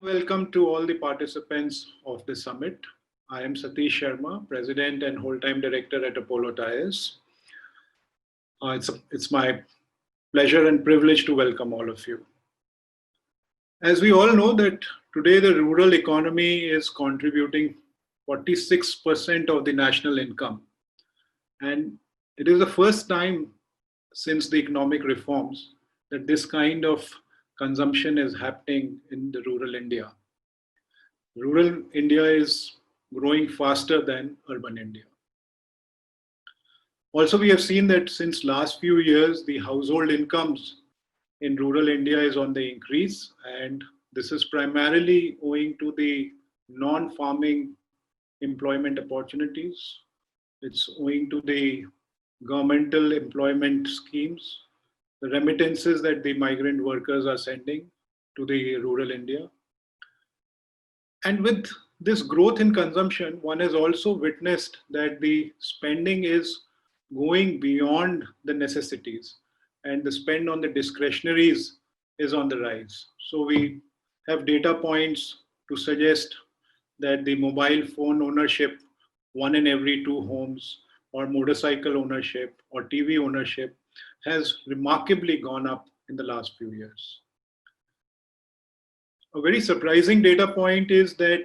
Welcome to all the participants of the summit. I am Satish Sharma, President and Wholetime Director at Apollo Tyres. It's my pleasure and privilege to welcome all of you. As we all know that today the rural economy is contributing 46% of the national income. And it is the first time since the economic reforms that this kind of consumption is happening in the rural India. Rural India is growing faster than urban India. Also, we have seen that since last few years, the household incomes in rural India is on the increase, and this is primarily owing to the non-farming employment opportunities. It's owing to the governmental employment schemes, the remittances that the migrant workers are sending to the rural India. And with this growth in consumption, one has also witnessed that the spending is going beyond the necessities, and the spend on the discretionaries is on the rise. So we have data points to suggest that the mobile phone ownership, one in every two homes, or motorcycle ownership or TV ownership has remarkably gone up in the last few years. A very surprising data point is that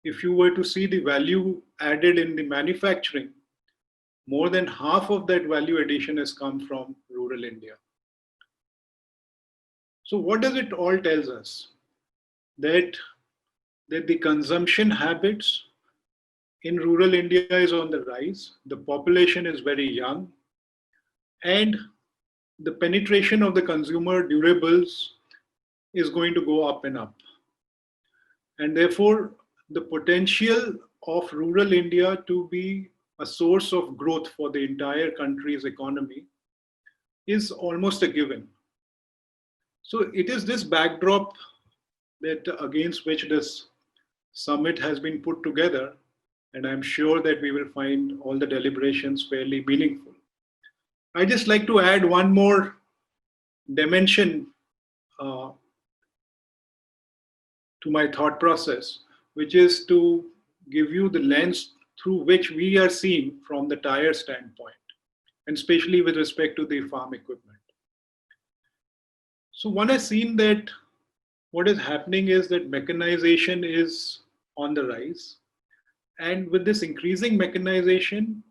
if you were to see the value added in the manufacturing, more than half of that value addition has come from rural India. So what does it all tell us? That the consumption habits in rural India is on the rise, the population is very young, and the penetration of the consumer durables is going to go up and up. And therefore, the potential of rural India to be a source of growth for the entire country's economy is almost a given. So it is this backdrop that against which this summit has been put together, and I'm sure that we will find all the deliberations fairly meaningful. I just like to add one more dimension to my thought process, which is to give you the lens through which we are seeing from the tire standpoint, and especially with respect to the farm equipment. So one has seen that what is happening is that mechanization is on the rise. And with this increasing mechanization,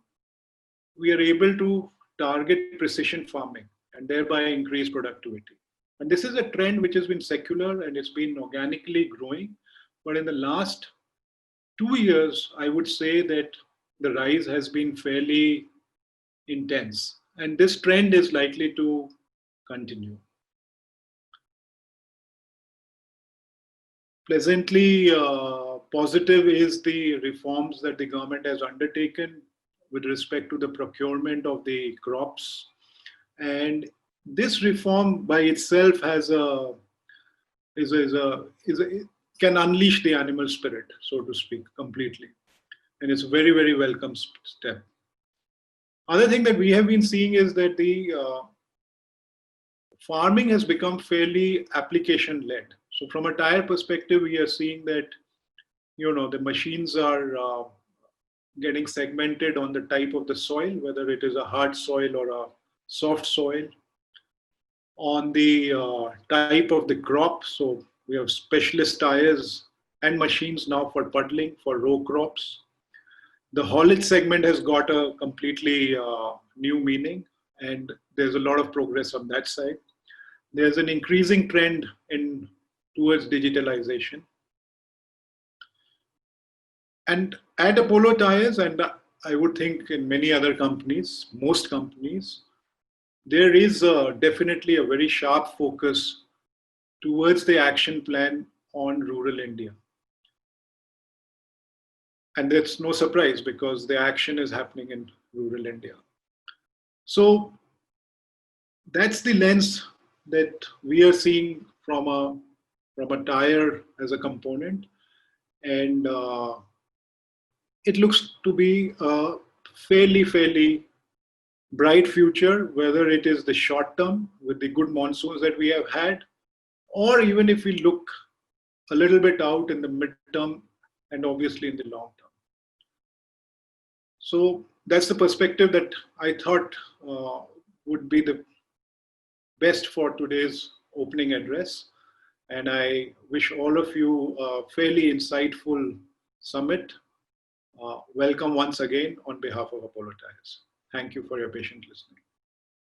we are able to target precision farming and thereby increase productivity. And this is a trend which has been secular and it's been organically growing. But in the last 2 years, I would say that the rise has been fairly intense. And this trend is likely to continue. Pleasantly positive is the reforms that the government has undertaken with respect to the procurement of the crops. And this reform by itself has can unleash the animal spirit, so to speak, completely. And it's a very, very welcome step. Other thing that we have been seeing is that the farming has become fairly application led. So from a tire perspective, we are seeing that, the machines are getting segmented on the type of the soil, whether it is a hard soil or a soft soil, on the type of the crop. So we have specialist tires and machines now for puddling, for row crops. The haulage segment has got a completely new meaning, and there's a lot of progress on that side. There's an increasing trend towards digitalization. And at Apollo Tyres, and I would think in many other companies, most companies, there is definitely a very sharp focus towards the action plan on rural India. And that's no surprise because the action is happening in rural India. So that's the lens that we are seeing from a tire as a component. And it looks to be a fairly bright future, whether it is the short term with the good monsoons that we have had, or even if we look a little bit out in the midterm and obviously in the long term. So that's the perspective that I thought would be the best for today's opening address. And I wish all of you a fairly insightful summit. Welcome once again on behalf of Apollo Tyres. Thank you for your patient listening.